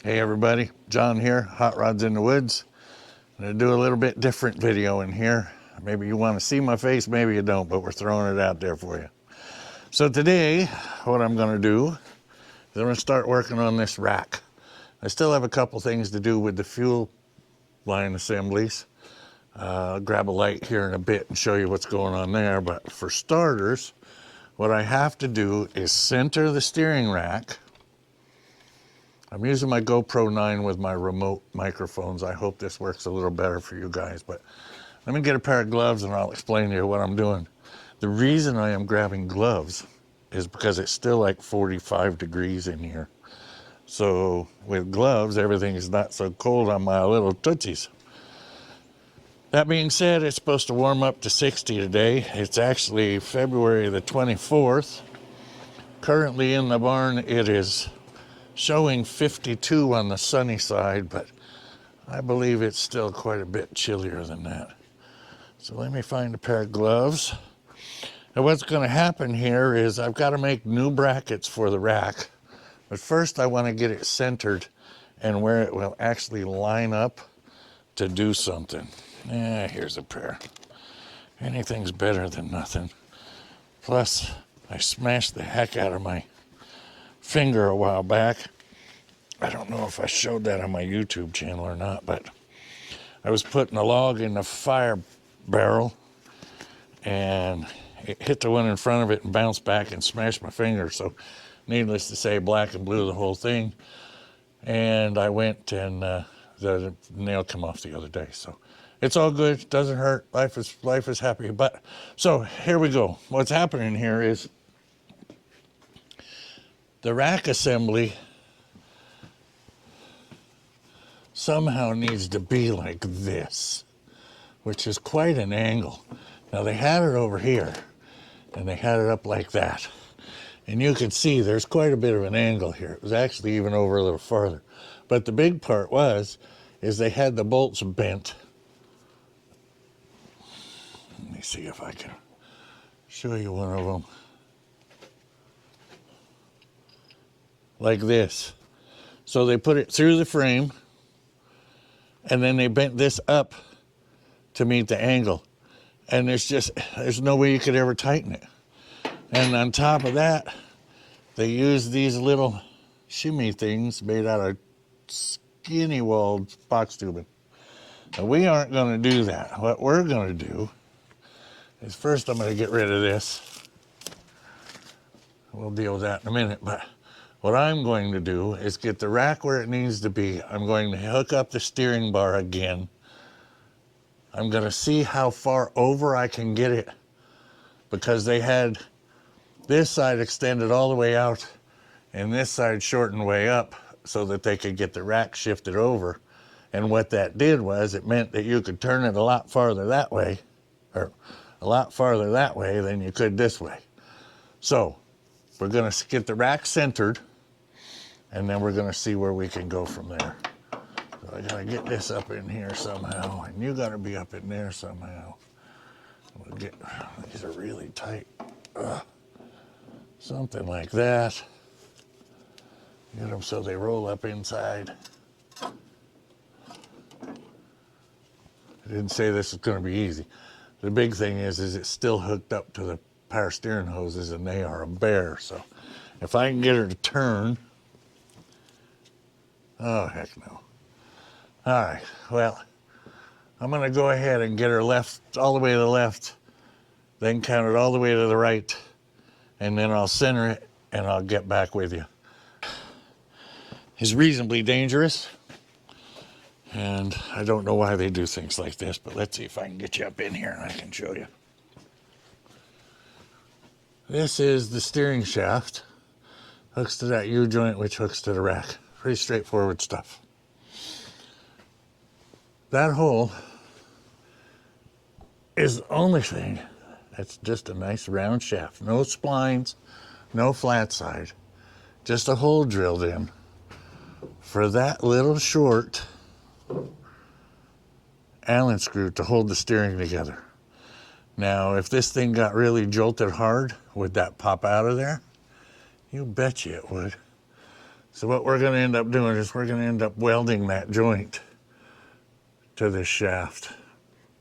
Hey everybody, John here, Hot Rods in the Woods. I'm gonna do a little bit different video in here. Maybe you wanna see my face, maybe you don't, but we're throwing it out there for you. So today, what I'm gonna do is I'm gonna start working on this rack. I still have a couple things to do with the fuel line assemblies. I'll grab a light here in a bit and show you what's going on there, but for starters, what I have to do is center the steering rack. I'm using my GoPro 9 with my remote microphones. I hope this works a little better for you guys, but let me get a pair of gloves and I'll explain to you what I'm doing. The reason I am grabbing gloves is because it's still like 45 degrees in here. So with gloves, everything is not so cold on my little tootsies. That being said, it's supposed to warm up to 60 today. It's actually February the 24th. Currently in the barn, it is showing 52 on the sunny side, but I believe it's still quite a bit chillier than that. So let me find a pair of gloves. And what's going to happen here is I've got to make new brackets for the rack. But first I want to get it centered and where it will actually line up to do something. Here's a pair. Anything's better than nothing. Plus, I smashed the heck out of my finger a while back. I don't know if I showed that on my YouTube channel or not, but I was putting a log in the fire barrel and it hit the one in front of it and bounced back and smashed my finger. So needless to say, black and blue the whole thing. And I went and the nail came off the other day. So it's all good, it doesn't hurt, life is happy. But so here we go. What's happening here is the rack assembly somehow needs to be like this, which is quite an angle. Now they had it over here and they had it up like that. And you can see there's quite a bit of an angle here. It was actually even over a little farther. But the big part is they had the bolts bent. Let me see if I can show you one of them. Like this. So they put it through the frame and then they bent this up to meet the angle. And there's no way you could ever tighten it. And on top of that, they used these little shimmy things made out of skinny walled box tubing. Now we aren't gonna do that. What we're gonna do is first I'm gonna get rid of this. We'll deal with that in a minute, but what I'm going to do is get the rack where it needs to be. I'm going to hook up the steering bar again. I'm gonna see how far over I can get it because they had this side extended all the way out and this side shortened way up so that they could get the rack shifted over. And what that did was it meant that you could turn it a lot farther that way, or a lot farther that way than you could this way. So we're gonna get the rack centered and then we're gonna see where we can go from there. So I gotta get this up in here somehow and you gotta be up in there somehow. We'll get, these are really tight. Something like that. Get them so they roll up inside. I didn't say this is going to be easy. The big thing is it's still hooked up to the power steering hoses and they are a bear. So if I can get her to turn, oh heck no. All right, well, I'm going to go ahead and get her left, all the way to the left, then count it all the way to the right, and then I'll center it and I'll get back with you. It's reasonably dangerous, and I don't know why they do things like this, but let's see if I can get you up in here and I can show you. This is the steering shaft, hooks to that U-joint, which hooks to the rack. Pretty straightforward stuff. That hole is the only thing that's just a nice round shaft. No splines, no flat side, just a hole drilled in for that little short Allen screw to hold the steering together. Now, if this thing got really jolted hard, would that pop out of there? You betcha it would. So what we're going to end up doing is we're going to end up welding that joint to this shaft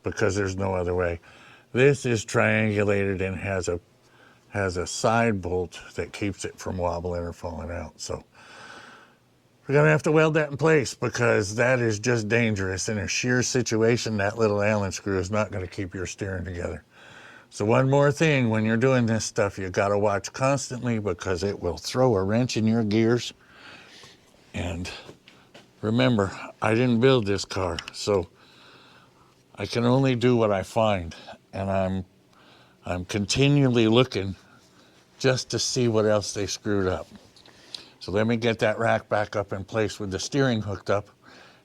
because there's no other way. This is triangulated and has a side bolt that keeps it from wobbling or falling out. So we're going to have to weld that in place because that is just dangerous. In a shear situation, that little Allen screw is not going to keep your steering together. So one more thing, when you're doing this stuff, you got to watch constantly because it will throw a wrench in your gears. And remember, I didn't build this car, so I can only do what I find. And I'm continually looking just to see what else they screwed up. So let me get that rack back up in place with the steering hooked up,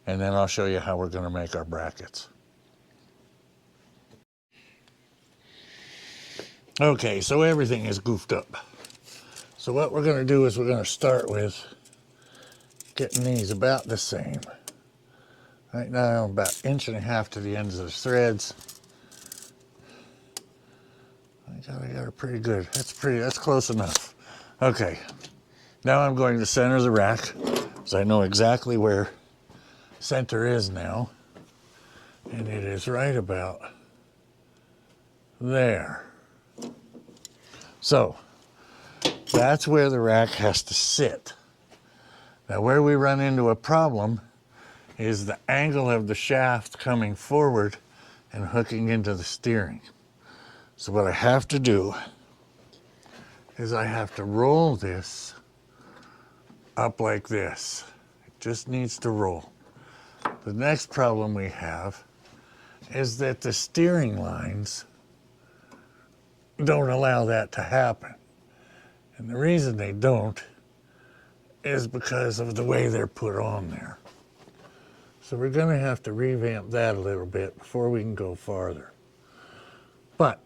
and then I'll show you how we're going to make our brackets. Okay, so everything is goofed up. So what we're going to do is we're going to start with getting these about the same. Right now I'm about 1.5 inches to the ends of the threads. I got it pretty good. That's close enough. Okay, now I'm going to center the rack because I know exactly where center is now. And it is right about there. So that's where the rack has to sit. Now where we run into a problem is the angle of the shaft coming forward and hooking into the steering. So what I have to do is I have to roll this up like this. It just needs to roll. The next problem we have is that the steering lines don't allow that to happen. And the reason they don't is because of the way they're put on there. So we're going to have to revamp that a little bit before we can go farther. But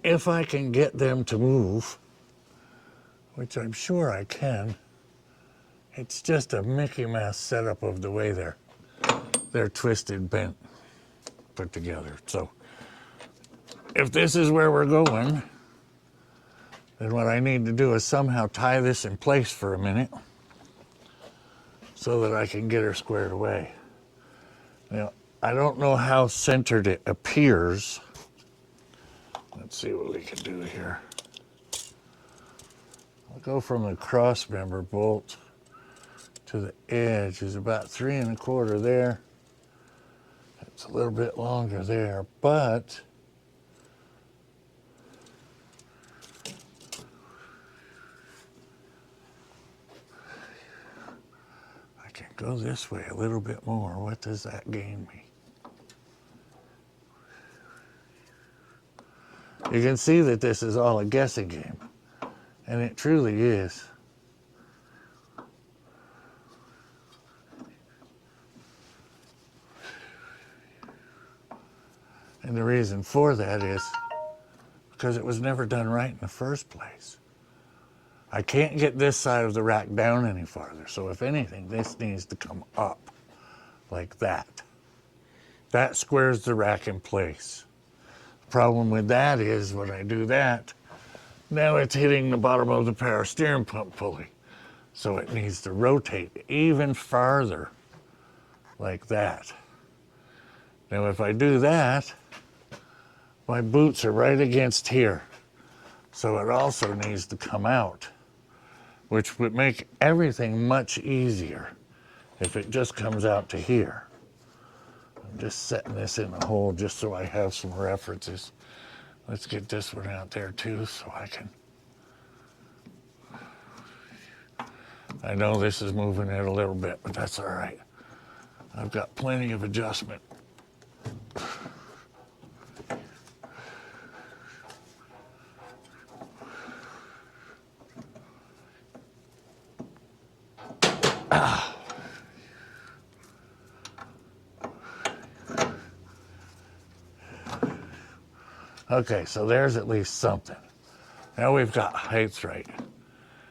if I can get them to move, which I'm sure I can, it's just a Mickey Mouse setup of the way they're twisted, bent, put together. So if this is where we're going, then what I need to do is somehow tie this in place for a minute so that I can get her squared away. Now, I don't know how centered it appears. Let's see what we can do here. I'll go from the cross member bolt to the edge is about 3 1/4 there. It's a little bit longer there, but I can go this way a little bit more. What does that gain me? You can see that this is all a guessing game, and it truly is. And the reason for that is because it was never done right in the first place. I can't get this side of the rack down any farther, so if anything, this needs to come up like that. That squares the rack in place. The problem with that is when I do that, now it's hitting the bottom of the power steering pump pulley. So it needs to rotate even farther like that. Now if I do that, my boots are right against here. So it also needs to come out, which would make everything much easier if it just comes out to here. I'm just setting this in the hole just so I have some references. Let's get this one out there too so I can. I know this is moving it a little bit, but that's all right. I've got plenty of adjustment. Okay, so there's at least something. Now we've got heights right.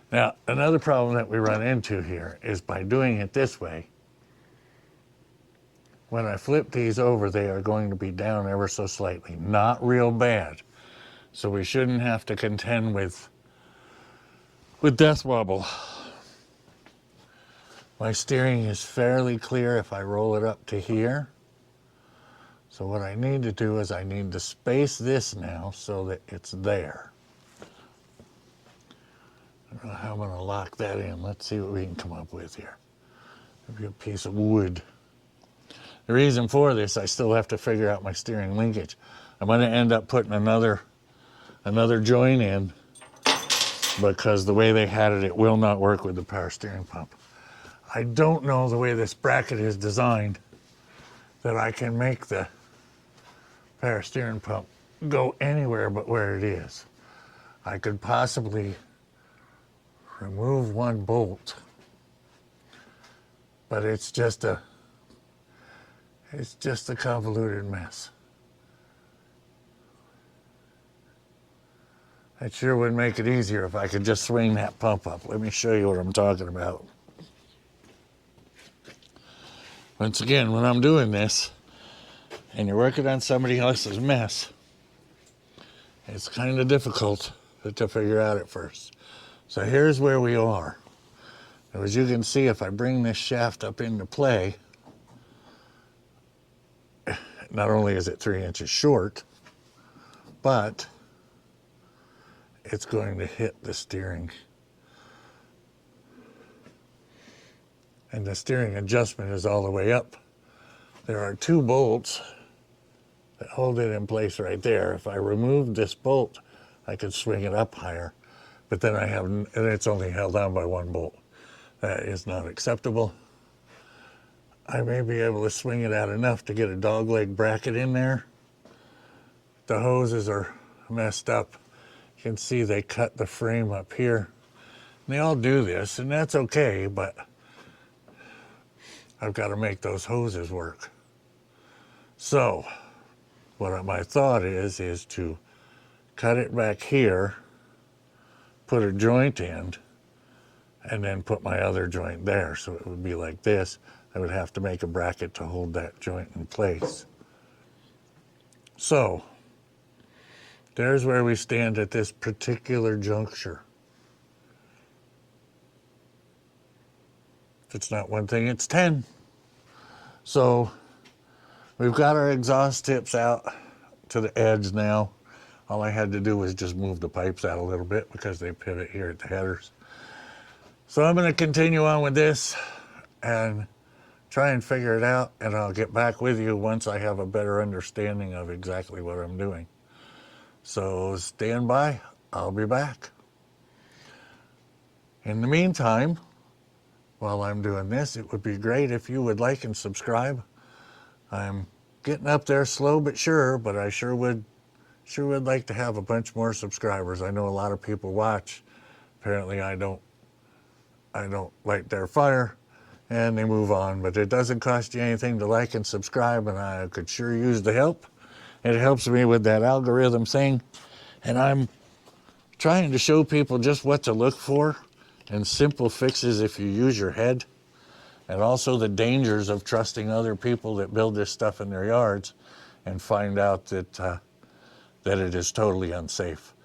Now, another problem that we run into here is by doing it this way, when I flip these over, they are going to be down ever so slightly. Not real bad. So we shouldn't have to contend with death wobble. My steering is fairly clear if I roll it up to here. So what I need to do is I need to space this now so that it's there. I don't know how I'm going to lock that in. Let's see what we can come up with here. Maybe a piece of wood. The reason for this, I still have to figure out my steering linkage. I'm going to end up putting another joint in because the way they had it, it will not work with the power steering pump. I don't know the way this bracket is designed that I can make the power steering pump go anywhere but where it is. I could possibly remove one bolt, but it's just a convoluted mess. It sure would make it easier if I could just swing that pump up. Let me show you what I'm talking about. Once again, when I'm doing this and you're working on somebody else's mess, it's kind of difficult to figure out at first. So here's where we are. As you can see, if I bring this shaft up into play, not only is it 3 inches short, but it's going to hit the steering. And the steering adjustment is all the way up. There are 2 bolts that hold it in place right there. If I remove this bolt, I could swing it up higher, but then and it's only held down by 1 bolt. That is not acceptable. I may be able to swing it out enough to get a dogleg bracket in there. The hoses are messed up. You can see they cut the frame up here. And they all do this, and that's okay, but I've got to make those hoses work. So, what my thought is to cut it back here, put a joint in, and then put my other joint there. So it would be like this. I would have to make a bracket to hold that joint in place. So, there's where we stand at this particular juncture. If it's not one thing, it's 10. So, we've got our exhaust tips out to the edge now. All I had to do was just move the pipes out a little bit because they pivot here at the headers. So I'm going to continue on with this and try and figure it out, and I'll get back with you once I have a better understanding of exactly what I'm doing. So stand by, I'll be back. In the meantime, while I'm doing this, it would be great if you would like and subscribe. I'm getting up there slow but sure, but I sure would like to have a bunch more subscribers. I know a lot of people watch. Apparently I don't light their fire and they move on, but it doesn't cost you anything to like and subscribe, and I could sure use the help. It helps me with that algorithm thing, and I'm trying to show people just what to look for and simple fixes if you use your head, and also the dangers of trusting other people that build this stuff in their yards and find out that it is totally unsafe.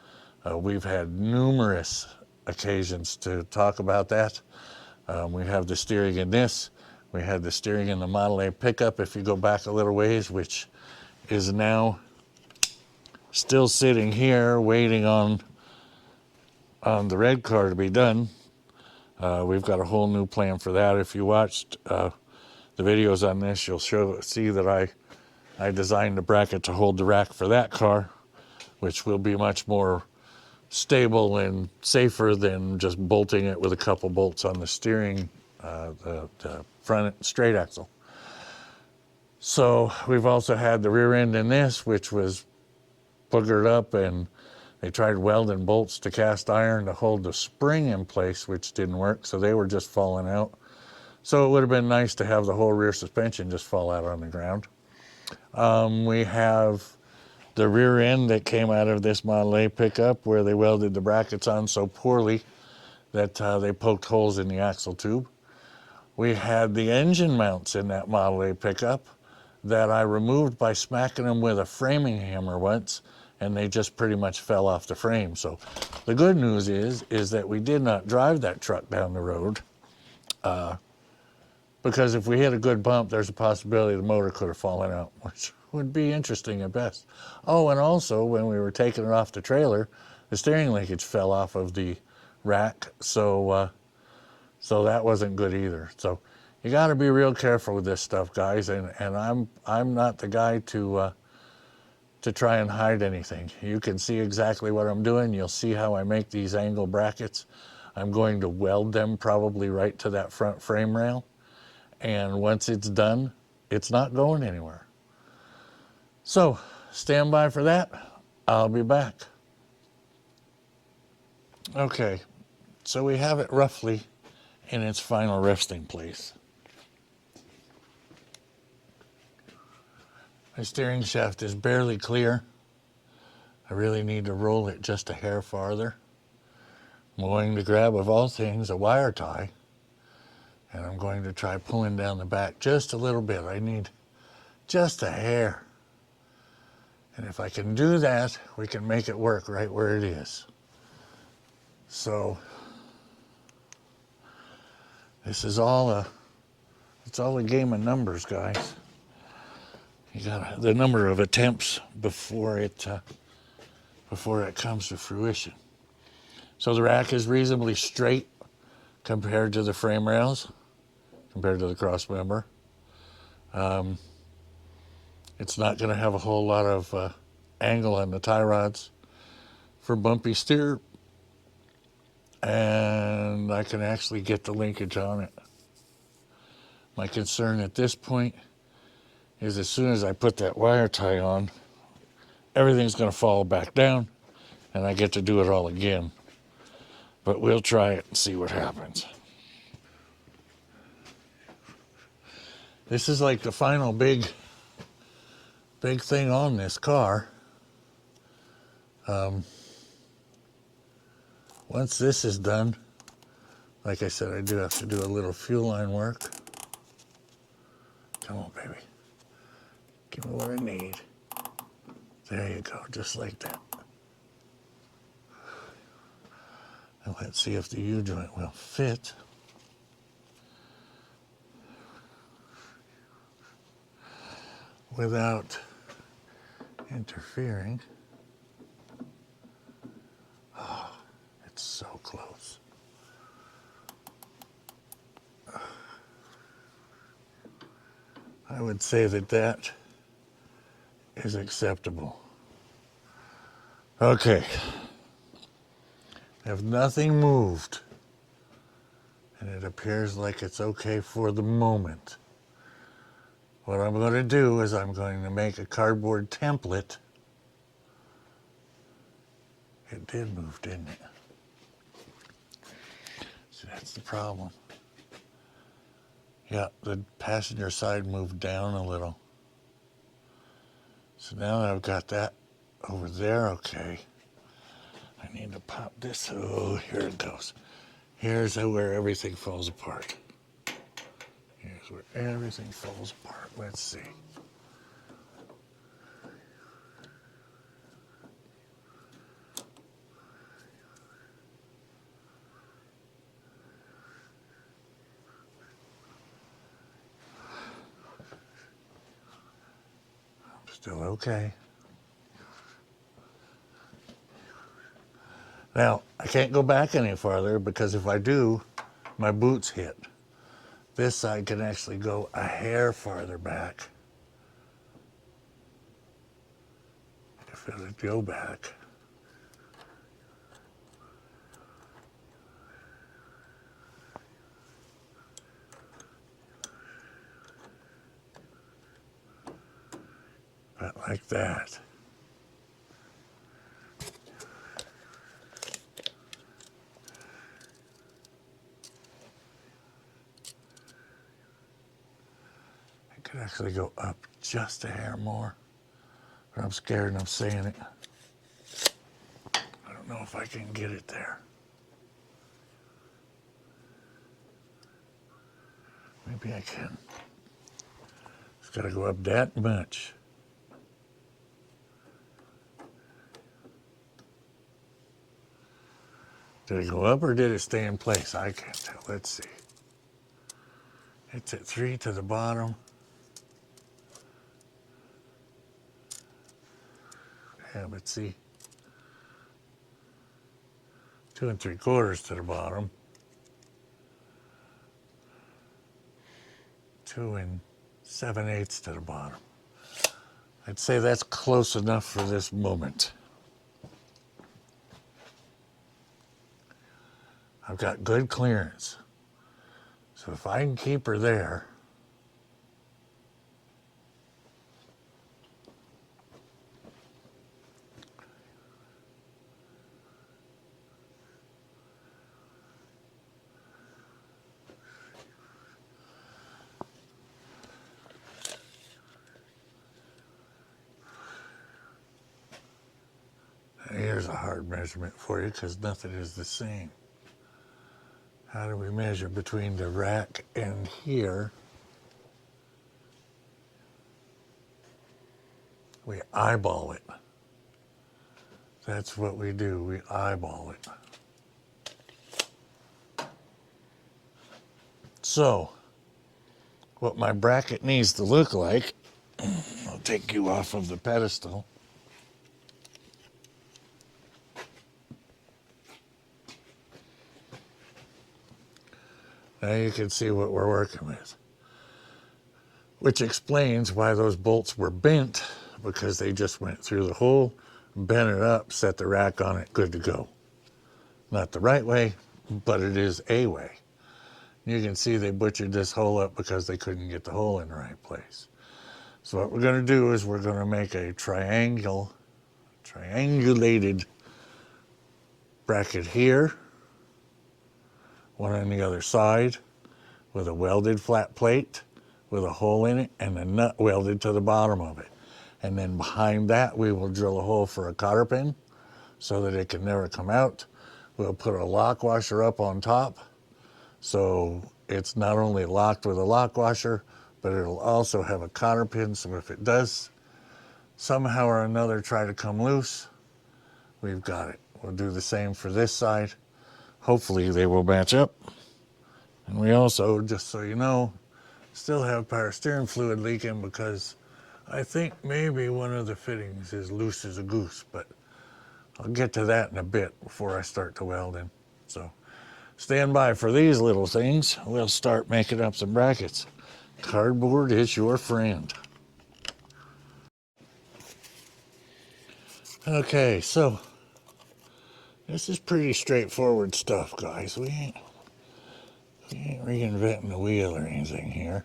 We've had numerous occasions to talk about that. We have the steering in this. We had the steering in the Model A pickup, if you go back a little ways, which is now still sitting here waiting on the red car to be done. We've got a whole new plan for that. If you watched the videos on this, you'll see that I designed a bracket to hold the rack for that car, which will be much more stable and safer than just bolting it with a couple bolts on the steering, the front straight axle. So we've also had the rear end in this, which was boogered up, and they tried welding bolts to cast iron to hold the spring in place, which didn't work, so they were just falling out. So it would have been nice to have the whole rear suspension just fall out on the ground. We have the rear end that came out of this Model A pickup where they welded the brackets on so poorly that they poked holes in the axle tube. We had the engine mounts in that Model A pickup that I removed by smacking them with a framing hammer once, and they just pretty much fell off the frame. So the good news is that we did not drive that truck down the road. because if we hit a good bump, there's a possibility the motor could have fallen out, which would be interesting at best. Oh, and also when we were taking it off the trailer, the steering linkage fell off of the rack, so that wasn't good either. So you got to be real careful with this stuff, guys. And I'm not the guy to try and hide anything. You can see exactly what I'm doing. You'll see how I make these angle brackets. I'm going to weld them probably right to that front frame rail. And once it's done, it's not going anywhere. So stand by for that. I'll be back. Okay, so we have it roughly in its final resting place. My steering shaft is barely clear. I really need to roll it just a hair farther. I'm going to grab, of all things, a wire tie, and I'm going to try pulling down the back just a little bit. I need just a hair. And if I can do that, we can make it work right where it is. So this is it's all a game of numbers, guys. You got the number of attempts before it comes to fruition. So the rack is reasonably straight compared to the frame rails, compared to the cross member. It's not going to have a whole lot of angle on the tie rods for bumpy steer, and I can actually get the linkage on it. My concern at this point is as soon as I put that wire tie on, everything's going to fall back down and I get to do it all again. But we'll try it and see what happens. This is like the final big thing on this car. Once this is done, like I said, I do have to do a little fuel line work. Come on, baby. Give me what I need. There you go, just like that. And let's see if the U-joint will fit. Without interfering. Oh, it's so close. I would say that is acceptable. Okay. If nothing moved, and it appears like it's okay for the moment, what I'm going to do is I'm going to make a cardboard template. It did move, didn't it? See, that's the problem. Yeah, the passenger side moved down a little. So now that I've got that over there, okay, I need to pop this. Oh, here it goes. Here's where everything falls apart. Here's where everything falls apart. Let's see. I'm still okay. Now, I can't go back any farther because if I do, my boots hit. This side can actually go a hair farther back. If it'll go back. But like that. I could actually go up just a hair more, but I'm scared of saying it. I don't know if I can get it there. Maybe I can. It's got to go up that much. Did it go up or did it stay in place? I can't tell. Let's see. It's at 3 to the bottom. Yeah, but see, 2 3/4 to the bottom. 2 7/8 to the bottom. I'd say that's close enough for this moment. I've got good clearance. So if I can keep her there, here's a hard measurement for you because nothing is the same. How do we measure between the rack and here? We eyeball it. That's what we do. We eyeball it. So, what my bracket needs to look like, I'll take you off of the pedestal. Now you can see what we're working with, which explains why those bolts were bent, because they just went through the hole, bent it up, set the rack on it, good to go. Not the right way, but it is a way. You can see they butchered this hole up because they couldn't get the hole in the right place. So what we're going to do is we're going to make a triangulated bracket here, one on the other side, with a welded flat plate with a hole in it and a nut welded to the bottom of it. And then behind that, we will drill a hole for a cotter pin so that it can never come out. We'll put a lock washer up on top, so it's not only locked with a lock washer, but it'll also have a cotter pin, so if it does somehow or another try to come loose, we've got it. We'll do the same for this side. Hopefully they will match up. And we also, just so you know, still have power steering fluid leaking because I think maybe one of the fittings is loose as a goose, but I'll get to that in a bit before I start to welding. So stand by for these little things. We'll start making up some brackets. Cardboard is your friend. Okay, so this is pretty straightforward stuff, guys. We ain't reinventing the wheel or anything here.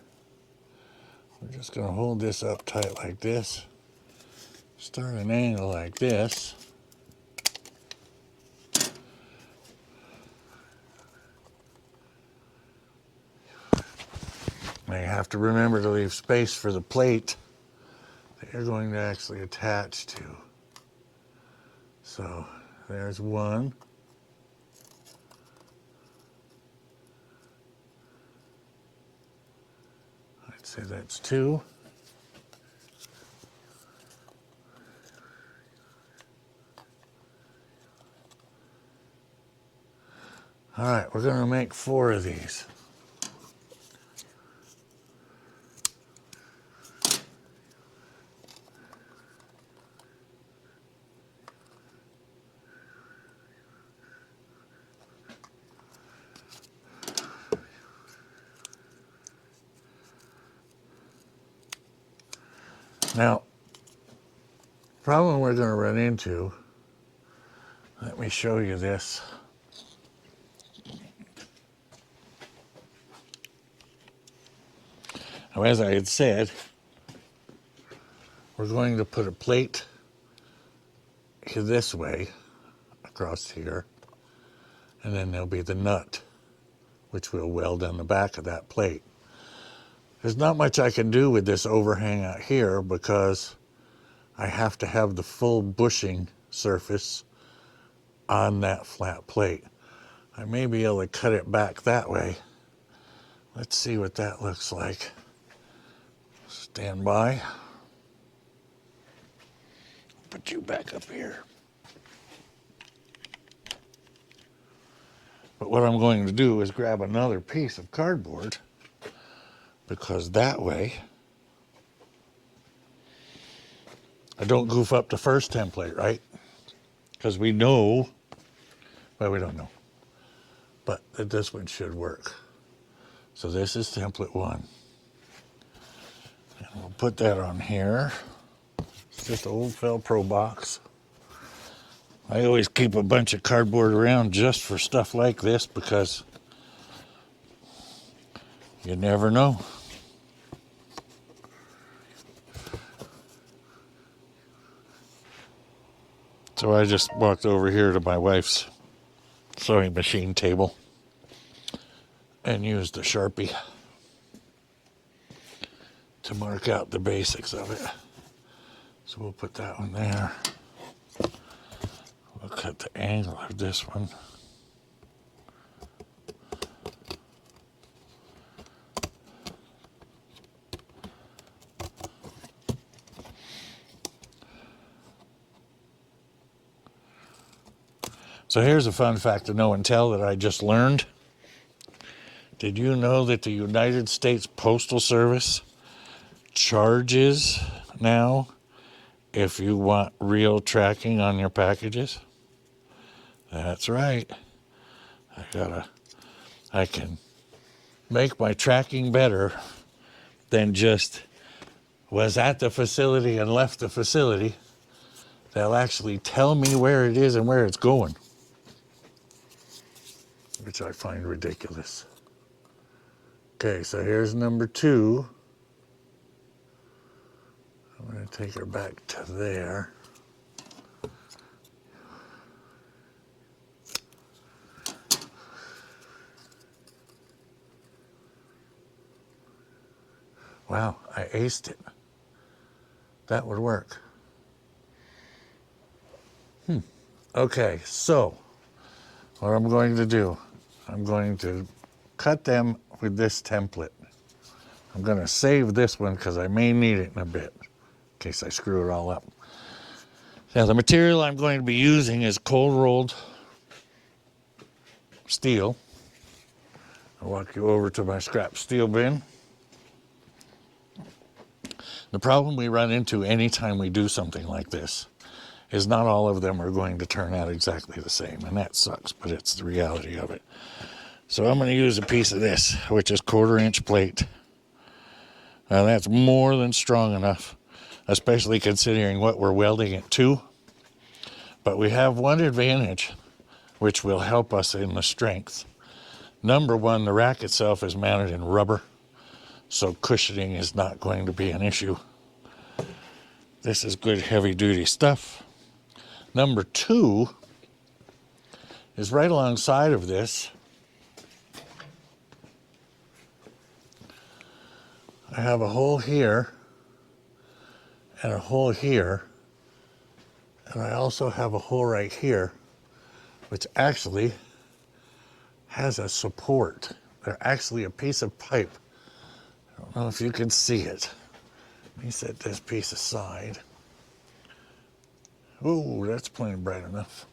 We're just going to hold this up tight like this. Start an angle like this. Now you have to remember to leave space for the plate that you're going to actually attach to. So there's one. I'd say that's two. All right, we're going to make 4 of these. Now, problem we're going to run into, let me show you this. Now, as I had said, we're going to put a plate this way across here, and then there'll be the nut, which we'll weld on the back of that plate. There's not much I can do with this overhang out here because I have to have the full bushing surface on that flat plate. I may be able to cut it back that way. Let's see what that looks like. Stand by. Put you back up here. But what I'm going to do is grab another piece of cardboard because that way I don't goof up the first template, right? Because we know, well, we don't know, but that this one should work. So this is template 1. And we'll put that on here. It's just an old Felpro box. I always keep a bunch of cardboard around just for stuff like this because you never know. So I just walked over here to my wife's sewing machine table and used a Sharpie to mark out the basics of it. So we'll put that one there. We'll cut the angle of this one. So here's a fun fact to know and tell that I just learned. Did you know that the United States Postal Service charges now if you want real tracking on your packages? That's right. I can make my tracking better than just was at the facility and left the facility. They'll actually tell me where it is and where it's going, which I find ridiculous. Okay, so here's number 2. I'm going to take her back to there. Wow, I aced it. That would work. Okay, so what I'm going to do, I'm going to cut them with this template. I'm going to save this one because I may need it in a bit, in case I screw it all up. Now, the material I'm going to be using is cold rolled steel. I'll walk you over to my scrap steel bin. The problem we run into anytime we do something like this is not all of them are going to turn out exactly the same, and that sucks, but it's the reality of it. So I'm going to use a piece of this, which is 1/4-inch plate. Now that's more than strong enough, especially considering what we're welding it to. But we have one advantage, which will help us in the strength. Number 1, the rack itself is mounted in rubber, so cushioning is not going to be an issue. This is good heavy-duty stuff. Number 2 is right alongside of this. I have a hole here and a hole here, and I also have a hole right here, which actually has a support. They're actually a piece of pipe. I don't know if you can see it. Let me set this piece aside. Ooh, that's plenty bright enough.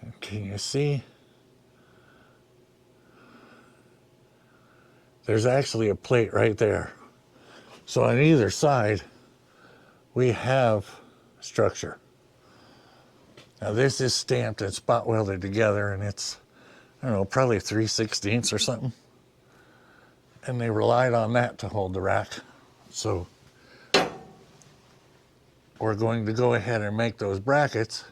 And can you see? There's actually a plate right there. So on either side, we have structure. Now this is stamped and spot welded together, and it's, I don't know, probably 3/16 or something. And they relied on that to hold the rack. So we're going to go ahead and make those brackets,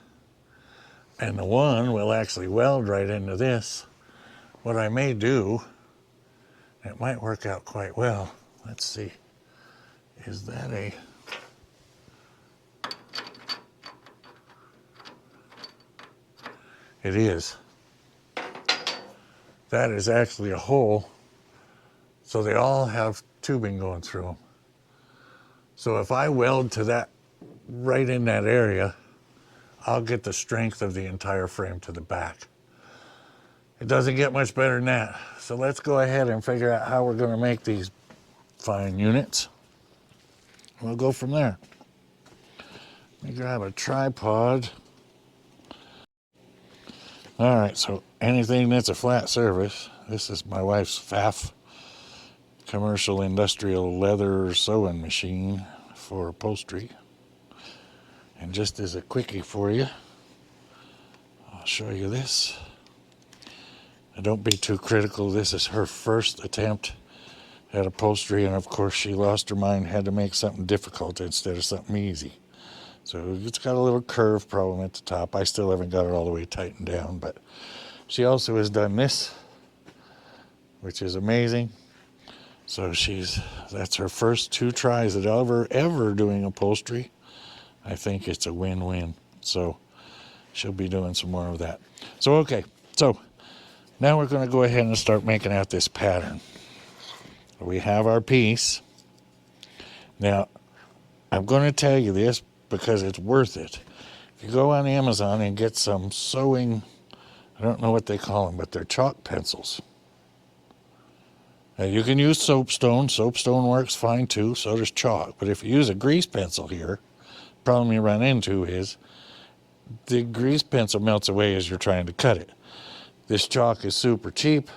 and the one will actually weld right into this. What I may do, it might work out quite well. Let's see. Is that a... It is. That is actually a hole. So they all have tubing going through them. So if I weld to that, right in that area, I'll get the strength of the entire frame to the back. It doesn't get much better than that. So let's go ahead and figure out how we're going to make these fine units. We'll go from there. Let me grab a tripod. All right, so anything that's a flat surface, This is my wife's Pfaff commercial industrial leather sewing machine for upholstery. And just as a quickie for you, I'll show you this. Now don't be too critical. This is her first attempt at upholstery, and of course she lost her mind, had to make something difficult instead of something easy. So it's got a little curve problem at the top. I still haven't got it all the way tightened down, but she also has done this, which is amazing. So that's her first 2 tries at ever doing upholstery. I think it's a win-win. So she'll be doing some more of that. So, okay. So now we're going to go ahead and start making out this pattern. We have our piece. Now, I'm going to tell you this because it's worth it. If you go on Amazon and get some sewing, I don't know what they call them, but they're chalk pencils. Now, you can use soapstone. Soapstone works fine too, so does chalk. But if you use a grease pencil here, the problem you run into is the grease pencil melts away as you're trying to cut it. This chalk is super cheap.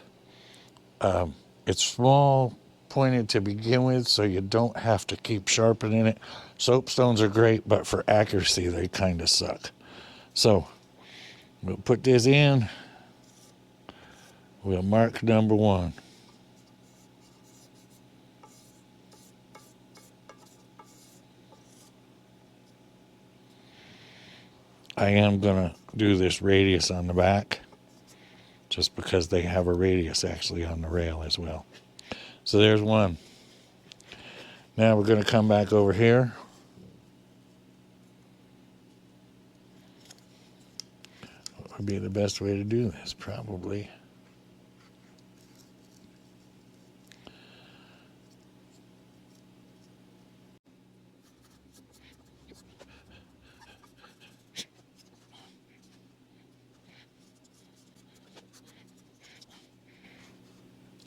It's small, pointed to begin with, so you don't have to keep sharpening it. Soapstones are great, but for accuracy, they kind of suck. So we'll put this in. We'll mark number 1. I am going to do this radius on the back, just because they have a radius actually on the rail as well. So there's 1. Now we're going to come back over here. What would be the best way to do this? Probably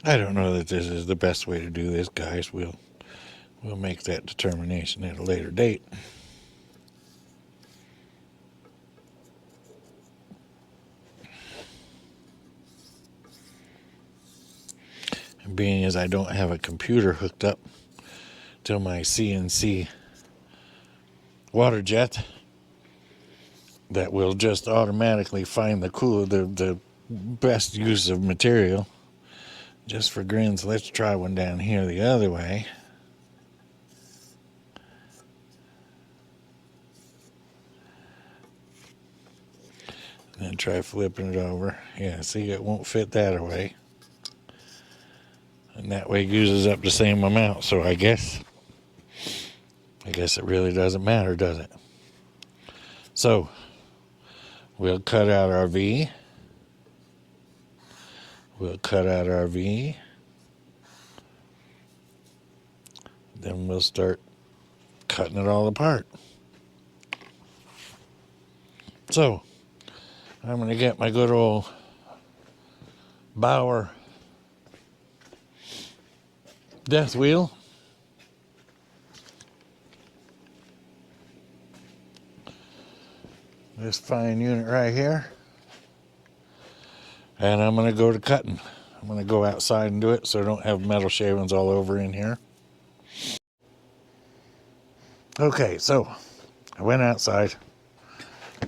I don't know that this is the best way to do this, guys. We'll make that determination at a later date. And being as I don't have a computer hooked up to my CNC water jet that will just automatically find the best use of material. Just for grins, let's try one down here the other way. And then try flipping it over. Yeah, see, it won't fit that way. And that way uses up the same amount. So I guess it really doesn't matter, does it? So we'll cut out our V. We'll cut out our V. Then we'll start cutting it all apart. So I'm going to get my good old Bauer death wheel. This fine unit right here. And I'm going to go to cutting. I'm going to go outside and do it so I don't have metal shavings all over in here. Okay, so I went outside.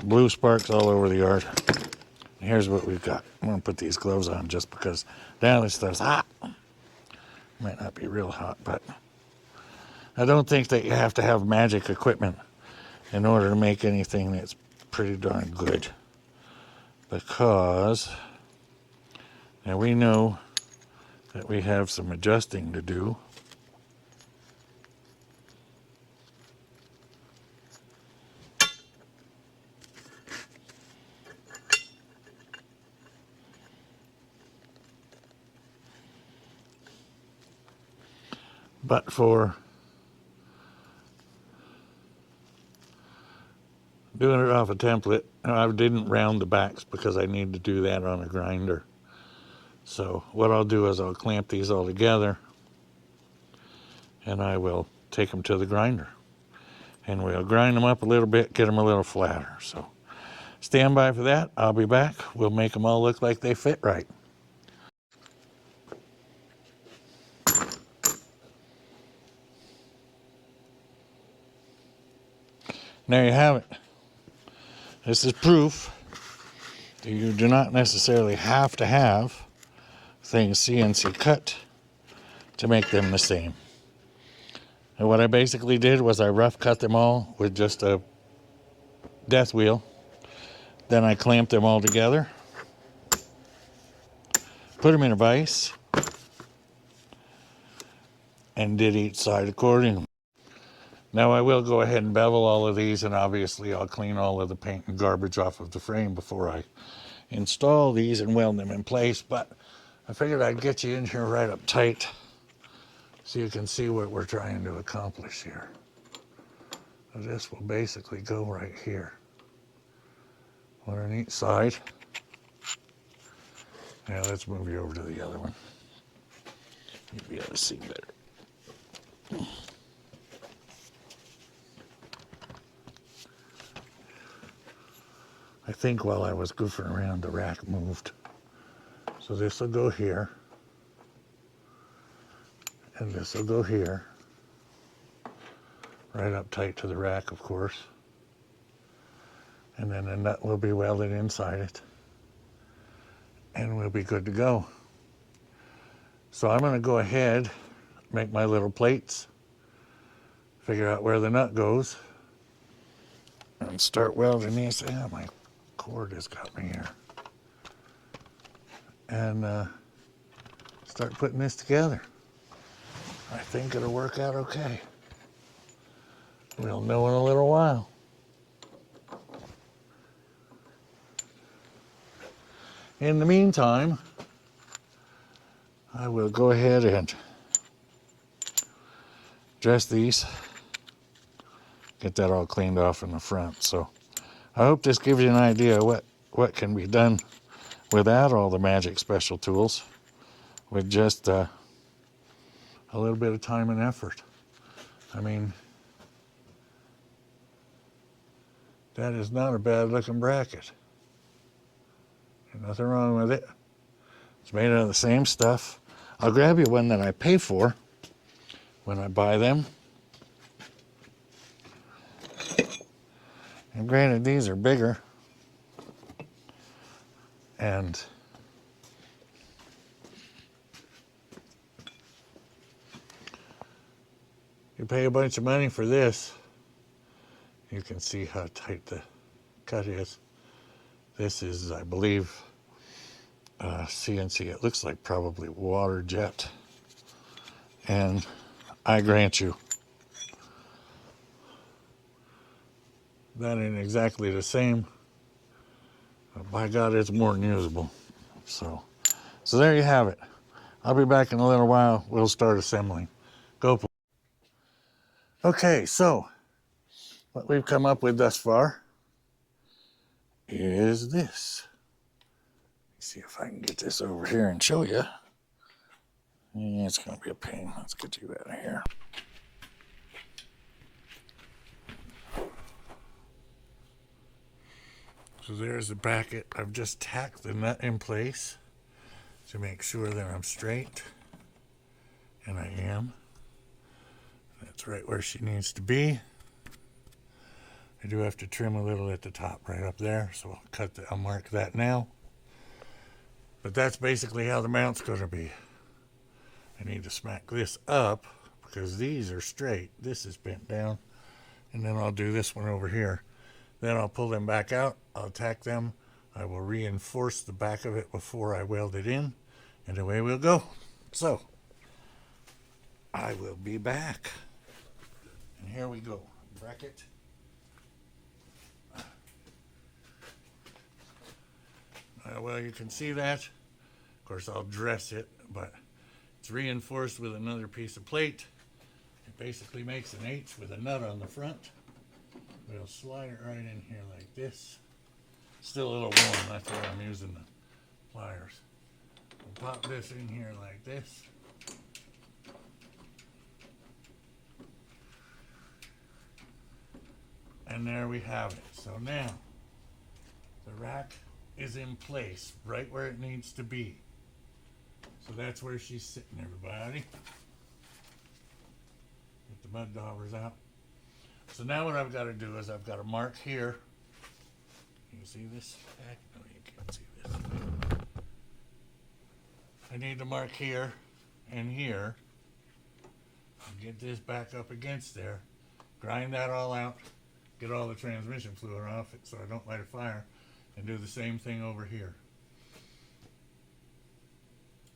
Blue sparks all over the yard. Here's what we've got. I'm going to put these gloves on just because now this stuff's hot. Might not be real hot, but I don't think that you have to have magic equipment in order to make anything that's pretty darn good. Because now we know that we have some adjusting to do. But for doing it off a template, I didn't round the backs because I need to do that on a grinder. So what I'll do is I'll clamp these all together and I will take them to the grinder. And we'll grind them up a little bit, get them a little flatter. So stand by for that. I'll be back. We'll make them all look like they fit right. there you have it. This is proof that you do not necessarily have to have things CNC cut to make them the same. And what I basically did was I rough cut them all with just a death wheel. Then I clamped them all together, put them in a vise, and did each side accordingly. Now I will go ahead and bevel all of these, and obviously I'll clean all of the paint and garbage off of the frame before I install these and weld them in place. But I figured I'd get you in here right up tight so you can see what we're trying to accomplish here. So this will basically go right here. One on each side. Now let's move you over to the other one. You'll be able to see better. I think while I was goofing around, the rack moved. So this will go here. And this will go here. Right up tight to the rack, of course. And then the nut will be welded inside it. And we'll be good to go. So I'm going to go ahead, make my little plates, figure out where the nut goes, and start welding these. Yeah, my cord has got me here. And start putting this together. I think it'll work out okay. We'll know in a little while. In the meantime, I will go ahead and dress these, get that all cleaned off in the front. So I hope this gives you an idea of what can be done without all the magic special tools, with just a little bit of time and effort. I mean, that is not a bad looking bracket. There's nothing wrong with it. It's made out of the same stuff. I'll grab you one that I pay for when I buy them. And granted, these are bigger. And you pay a bunch of money for this. You can see how tight the cut is. This is, I believe, CNC. It looks like probably water jet. And I grant you, that ain't exactly the same. But by God, it's more than usable. So there you have it. I'll be back in a little while. We'll start assembling. Go. Okay, so what we've come up with thus far is this. Let's see if I can get this over here and show you. Yeah, it's going to be a pain. Let's get you out of here. So there's the bracket. I've just tacked the nut in place to make sure that I'm straight. And I am. That's right where she needs to be. I do have to trim a little at the top right up there, so I'll mark that now. But that's basically how the mount's going to be. I need to smack this up because these are straight. This is bent down. And then I'll do this one over here. Then I'll pull them back out. I'll tack them. I will reinforce the back of it before I weld it in. And away we'll go. So, I will be back. And here we go. Bracket. Well, you can see that. Of course, I'll dress it, but it's reinforced with another piece of plate. It basically makes an H with a nut on the front. We'll slide it right in here like this. Still a little warm, that's why I'm using the pliers. We'll pop this in here like this. And there we have it. So now, the rack is in place right where it needs to be. So that's where she's sitting, everybody. Get the mud daubers out. So now what I've got to do is I've got to mark here. Can you see this? No, you can't see this. I need to mark here and here. And get this back up against there. Grind that all out. Get all the transmission fluid off it so I don't light a fire. And do the same thing over here.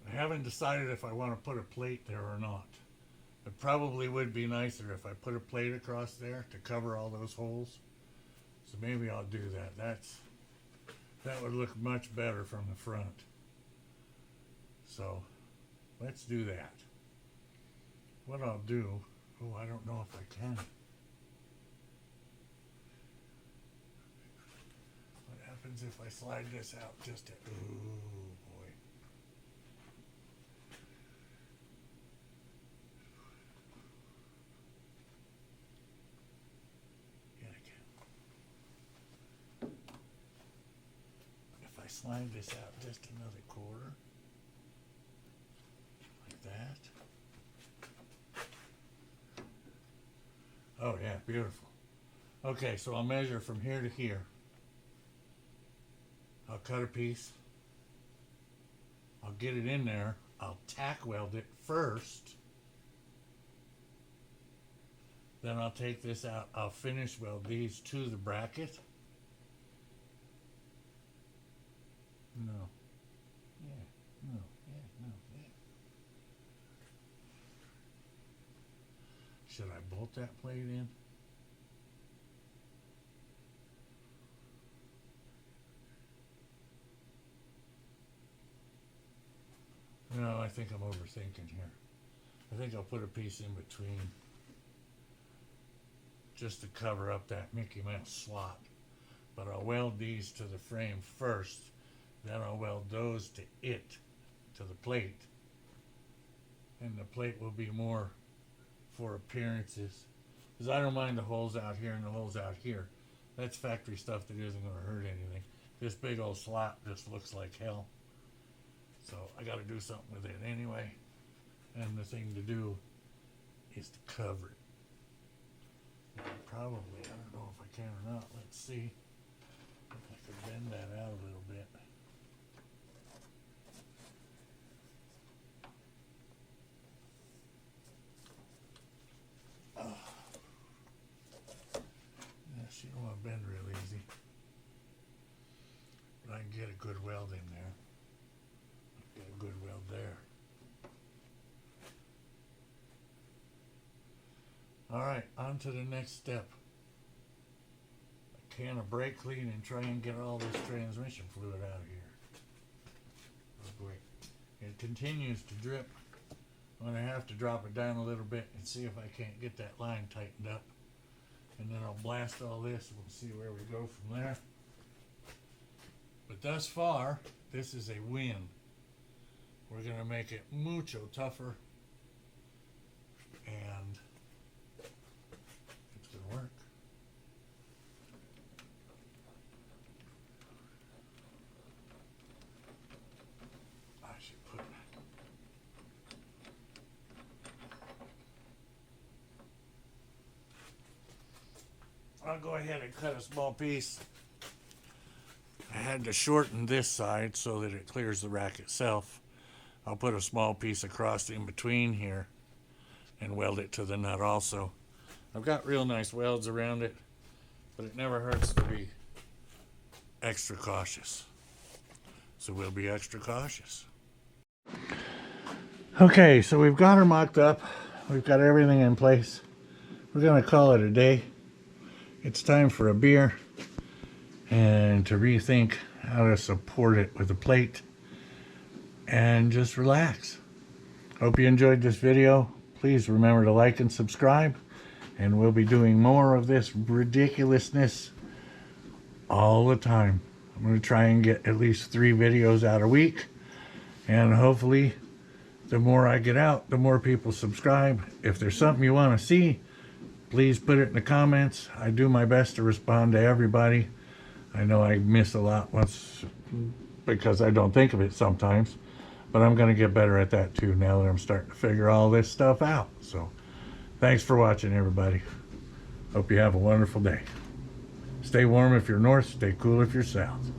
I haven't decided if I want to put a plate there or not. It probably would be nicer if I put a plate across there to cover all those holes. So maybe I'll do that. That would look much better from the front. So let's do that. What I'll do, oh, I don't know if I can. What happens if I slide this out just a, ooh boy. Yeah, I can. If I slide this out just another quarter, like that. Oh yeah, beautiful. Okay, so I'll measure from here to here. I'll cut a piece. I'll get it in there. I'll tack weld it first. Then I'll take this out. I'll finish weld these to the bracket. No. Yeah. No. Yeah. No. Yeah. Should I bolt that plate in? No, I think I'm overthinking here. I think I'll put a piece in between just to cover up that Mickey Mouse slot. But I'll weld these to the frame first, then I'll weld those to the plate. And the plate will be more for appearances. Because I don't mind the holes out here and the holes out here. That's factory stuff that isn't going to hurt anything. This big old slot just looks like hell. So I got to do something with it anyway. And the thing to do is to cover it. Probably, I don't know if I can or not. Let's see if I can bend that out a little bit. Yes, you don't want to bend real easy. But I can get a good weld in there. Get a good weld there. Alright, on to the next step. A can of brake clean and try and get all this transmission fluid out of here. Oh boy. It continues to drip. I'm going to have to drop it down a little bit and see if I can't get that line tightened up. And then I'll blast all this and we'll see where we go from there. But thus far, this is a win. We're going to make it mucho tougher. And it's going to work. I should put I'll go ahead and cut a small piece. I had to shorten this side so that it clears the rack itself. I'll put a small piece across in between here and weld it to the nut also. I've got real nice welds around it, but it never hurts to be extra cautious. So we'll be extra cautious. Okay, so we've got her mocked up. We've got everything in place. We're gonna call it a day. It's time for a beer and to rethink how to support it with a plate and just relax. Hope you enjoyed this video. Please remember to like and subscribe, and we'll be doing more of this ridiculousness all the time. I'm going to try and get at least 3 videos out a week, and hopefully the more I get out, the more people subscribe. If there's something you want to see, please put it in the comments. I do my best to respond to everybody. I know I miss a lot once because I don't think of it sometimes, but I'm going to get better at that too now that I'm starting to figure all this stuff out. So thanks for watching, everybody. Hope you have a wonderful day. Stay warm if you're north, stay cool if you're south.